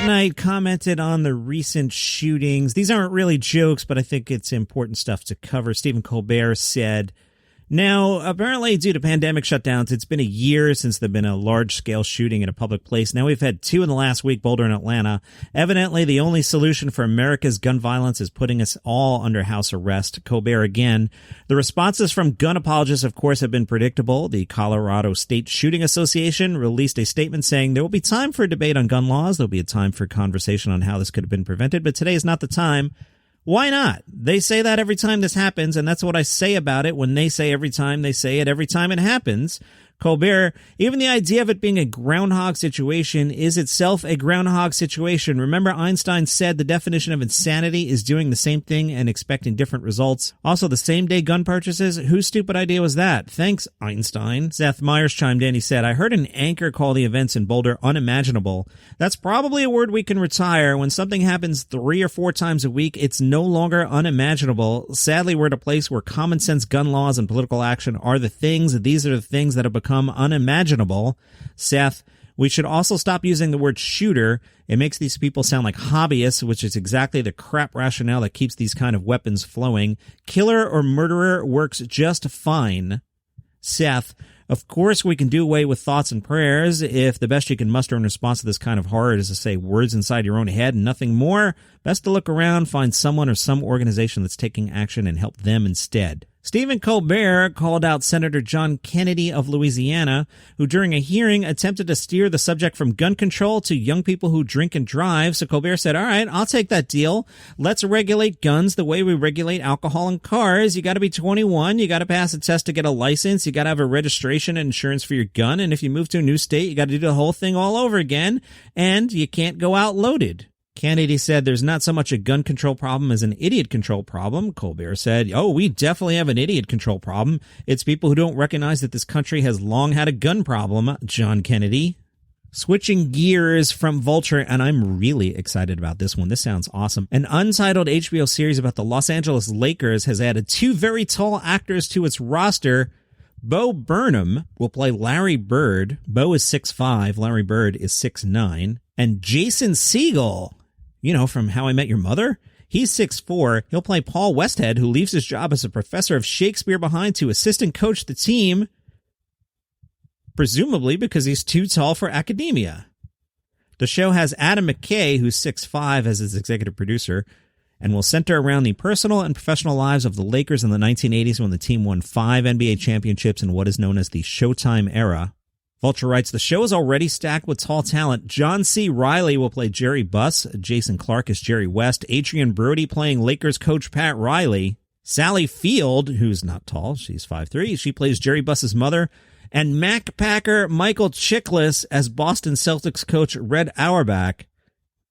Late Night commented on the recent shootings. These aren't really jokes, but I think it's important stuff to cover. Stephen Colbert said, now, apparently due to pandemic shutdowns, it's been a year since there's been a large-scale shooting in a public place. Now we've had 2 in the last week, Boulder and Atlanta. Evidently, the only solution for America's gun violence is putting us all under house arrest. Colbert again. The responses from gun apologists, of course, have been predictable. The Colorado State Shooting Association released a statement saying there will be time for a debate on gun laws. There'll be a time for conversation on how this could have been prevented, but today is not the time. Why not? They say that every time this happens, and that's what I say about it when they say every time they say it every time it happens. Colbert, even the idea of it being a groundhog situation is itself a groundhog situation. Remember, Einstein said the definition of insanity is doing the same thing and expecting different results. Also, the same-day gun purchases, whose stupid idea was that? Thanks, Einstein. Seth Meyers chimed in. He said, I heard an anchor call the events in Boulder unimaginable. That's probably a word we can retire. When something happens 3 or 4 times a week, it's no longer unimaginable. Sadly, we're at a place where common sense gun laws and political action are the things. These are the things that have become unimaginable. Seth, we should also stop using the word shooter. It makes these people sound like hobbyists, which is exactly the crap rationale that keeps these kind of weapons flowing. Killer or murderer works just fine. Seth, of course we can do away with thoughts and prayers if the best you can muster in response to this kind of horror is to say words inside your own head and nothing more. Best to look around, find someone or some organization that's taking action and help them instead. Stephen Colbert called out Senator John Kennedy of Louisiana, who during a hearing attempted to steer the subject from gun control to young people who drink and drive. So Colbert said, all right, I'll take that deal. Let's regulate guns the way we regulate alcohol and cars. You got to be 21. You got to pass a test to get a license. You got to have a registration and insurance for your gun. And if you move to a new state, you got to do the whole thing all over again. And you can't go out loaded. Kennedy said there's not so much a gun control problem as an idiot control problem. Colbert said, oh, we definitely have an idiot control problem. It's people who don't recognize that this country has long had a gun problem, John Kennedy. Switching gears from Vulture, and I'm really excited about this one. This sounds awesome. An untitled HBO series about the Los Angeles Lakers has added 2 very tall actors to its roster. Bo Burnham will play Larry Bird. Bo is 6'5", Larry Bird is 6'9". And Jason Segel, you know, from How I Met Your Mother? He's 6'4". He'll play Paul Westhead, who leaves his job as a professor of Shakespeare behind to assistant coach the team, presumably because he's too tall for academia. The show has Adam McKay, who's 6'5", as its executive producer, and will center around the personal and professional lives of the Lakers in the 1980s when the team won 5 NBA championships in what is known as the Showtime era. Vulture writes, the show is already stacked with tall talent. John C. Reilly will play Jerry Buss. Jason Clarke is Jerry West. Adrian Brody playing Lakers coach Pat Riley. Sally Field, who's not tall, she's 5'3", she plays Jerry Buss's mother. And Mac Packer Michael Chiklis as Boston Celtics coach Red Auerbach.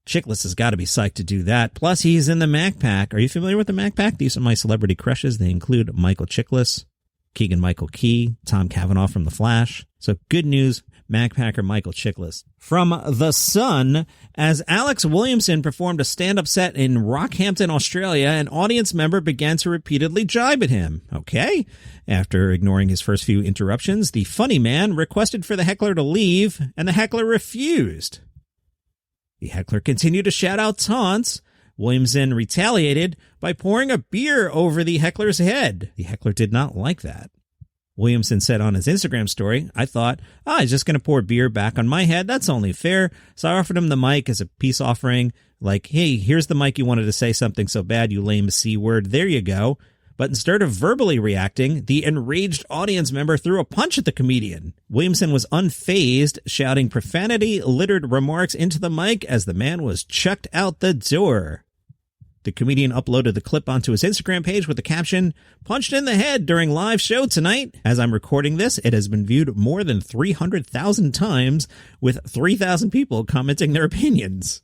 Chiklis has got to be psyched to do that. Plus, he's in the Mac Pack. Are you familiar with the Mac Pack? These are my celebrity crushes. They include Michael Chiklis, Keegan-Michael Key, Tom Cavanaugh from The Flash. So good news, Mac Packer Michael Chiklis. From The Sun, as Alex Williamson performed a stand-up set in Rockhampton, Australia, an audience member began to repeatedly jibe at him. Okay. After ignoring his first few interruptions, the funny man requested for the heckler to leave, and the heckler refused. The heckler continued to shout out taunts. Williamson retaliated by pouring a beer over the heckler's head. The heckler did not like that. Williamson said on his Instagram story, I thought, he's just going to pour beer back on my head. That's only fair. So I offered him the mic as a peace offering. Like, hey, here's the mic you wanted to say something so bad, you lame C word. There you go. But instead of verbally reacting, the enraged audience member threw a punch at the comedian. Williamson was unfazed, shouting profanity-littered remarks into the mic as the man was chucked out the door. The comedian uploaded the clip onto his Instagram page with the caption, punched in the head during live show tonight. As I'm recording this, it has been viewed more than 300,000 times, with 3,000 people commenting their opinions.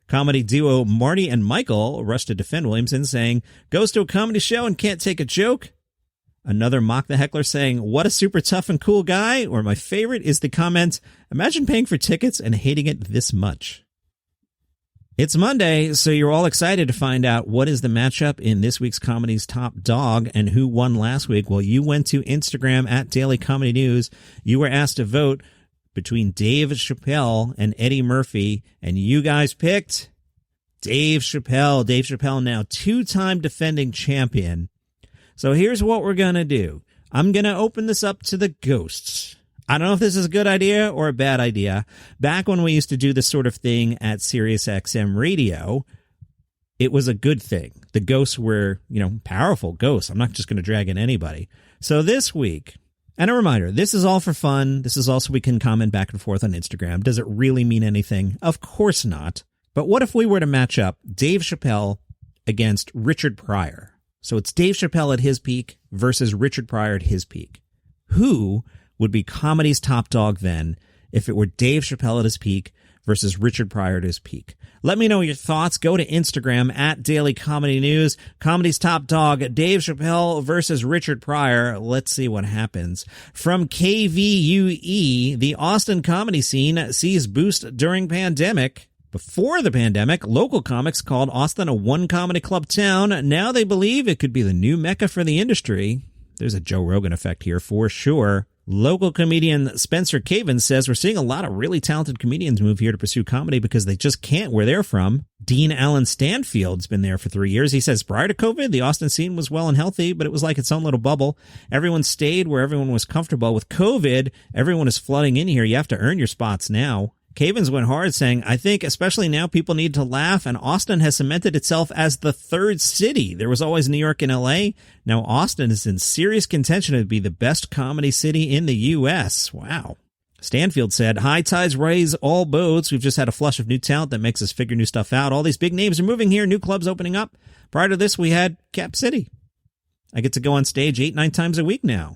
Comedy duo Marty and Michael rushed to defend Williamson, saying, goes to a comedy show and can't take a joke. Another mocked the heckler, saying, what a super tough and cool guy. Or my favorite is the comment, imagine paying for tickets and hating it this much. It's Monday, so you're all excited to find out what is the matchup in this week's Comedy's Top Dog and who won last week. Well, you went to Instagram at Daily Comedy News. You were asked to vote between Dave Chappelle and Eddie Murphy, and you guys picked Dave Chappelle. Dave Chappelle, now two-time defending champion. So here's what we're going to do. I'm going to open this up to the ghosts. I don't know if this is a good idea or a bad idea. Back when we used to do this sort of thing at Sirius XM Radio, it was a good thing. The ghosts were, powerful ghosts. I'm not just going to drag in anybody. So this week, and a reminder, this is all for fun. This is also we can comment back and forth on Instagram. Does it really mean anything? Of course not. But what if we were to match up Dave Chappelle against Richard Pryor? So it's Dave Chappelle at his peak versus Richard Pryor at his peak. Who would be comedy's top dog then if it were Dave Chappelle at his peak versus Richard Pryor at his peak? Let me know your thoughts. Go to Instagram at Daily Comedy News. Comedy's top dog, Dave Chappelle versus Richard Pryor. Let's see what happens. From KVUE, the Austin comedy scene sees boost during pandemic. Before the pandemic, local comics called Austin a one-comedy club town. Now they believe it could be the new mecca for the industry. There's a Joe Rogan effect here for sure. Local comedian Spencer Caven says we're seeing a lot of really talented comedians move here to pursue comedy because they just can't where they're from. Dean Allen Stanfield's been there for 3 years. He says prior to COVID, the Austin scene was well and healthy, but it was like its own little bubble. Everyone stayed where everyone was comfortable. With COVID, everyone is flooding in here. You have to earn your spots now. Cavens went hard, saying, I think especially now people need to laugh, and Austin has cemented itself as the third city. There was always New York and L.A. Now Austin is in serious contention to be the best comedy city in the U.S. Wow. Stanfield said, high tides raise all boats. We've just had a flush of new talent that makes us figure new stuff out. All these big names are moving here, new clubs opening up. Prior to this, we had Cap City. I get to go on stage 8-9 times a week now.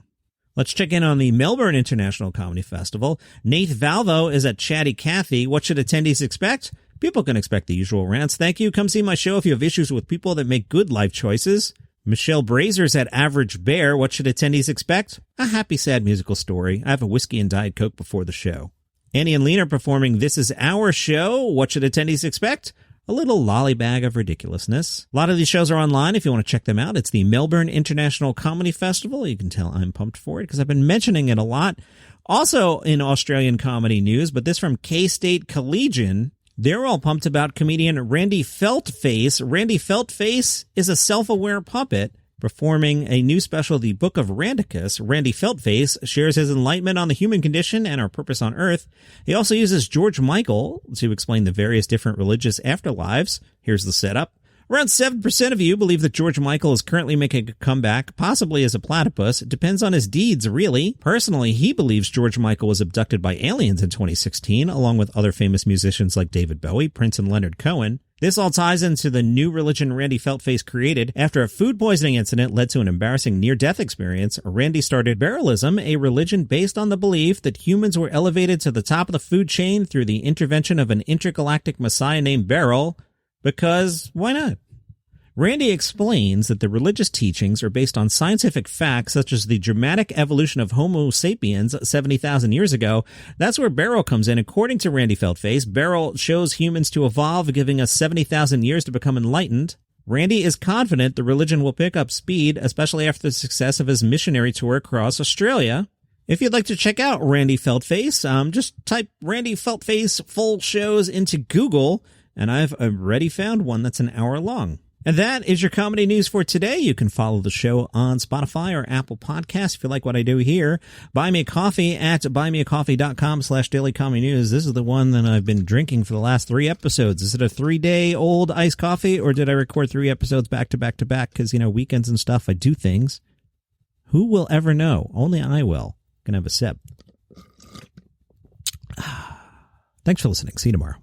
Let's check in on the Melbourne International Comedy Festival. Nate Valvo is at Chatty Cathy. What should attendees expect? People can expect the usual rants. Thank you. Come see my show if you have issues with people that make good life choices. Michelle Brazer's at Average Bear. What should attendees expect? A happy, sad musical story. I have a whiskey and Diet Coke before the show. Annie and Lena are performing This Is Our Show. What should attendees expect? A little lollybag of ridiculousness. A lot of these shows are online if you want to check them out. It's the Melbourne International Comedy Festival. You can tell I'm pumped for it because I've been mentioning it a lot. Also in Australian comedy news, but this from K-State Collegian. They're all pumped about comedian Randy Feltface. Randy Feltface is a self-aware puppet performing a new special, The Book of Randicus. Randy Feltface shares his enlightenment on the human condition and our purpose on Earth. He also uses George Michael to explain the various different religious afterlives. Here's the setup. Around 7% of you believe that George Michael is currently making a comeback, possibly as a platypus. It depends on his deeds, really. Personally, he believes George Michael was abducted by aliens in 2016, along with other famous musicians like David Bowie, Prince, and Leonard Cohen. This all ties into the new religion Randy Feltface created. After a food poisoning incident led to an embarrassing near-death experience, Randy started Barrelism, a religion based on the belief that humans were elevated to the top of the food chain through the intervention of an intergalactic messiah named Beryl. Because why not? Randy explains that the religious teachings are based on scientific facts such as the dramatic evolution of Homo sapiens 70,000 years ago. That's where Beryl comes in. According to Randy Feltface, Beryl shows humans to evolve, giving us 70,000 years to become enlightened. Randy is confident the religion will pick up speed, especially after the success of his missionary tour across Australia. If you'd like to check out Randy Feltface, just type Randy Feltface full shows into Google, and I've already found one that's an hour long. And that is your comedy news for today. You can follow the show on Spotify or Apple Podcasts if you like what I do here. Buy me a coffee at buymeacoffee.com/dailycomedynews. This is the one that I've been drinking for the last 3 episodes. Is it a 3-day-old iced coffee, or did I record 3 episodes back to back to back? Because, weekends and stuff, I do things. Who will ever know? Only I will. Gonna have a sip. Thanks for listening. See you tomorrow.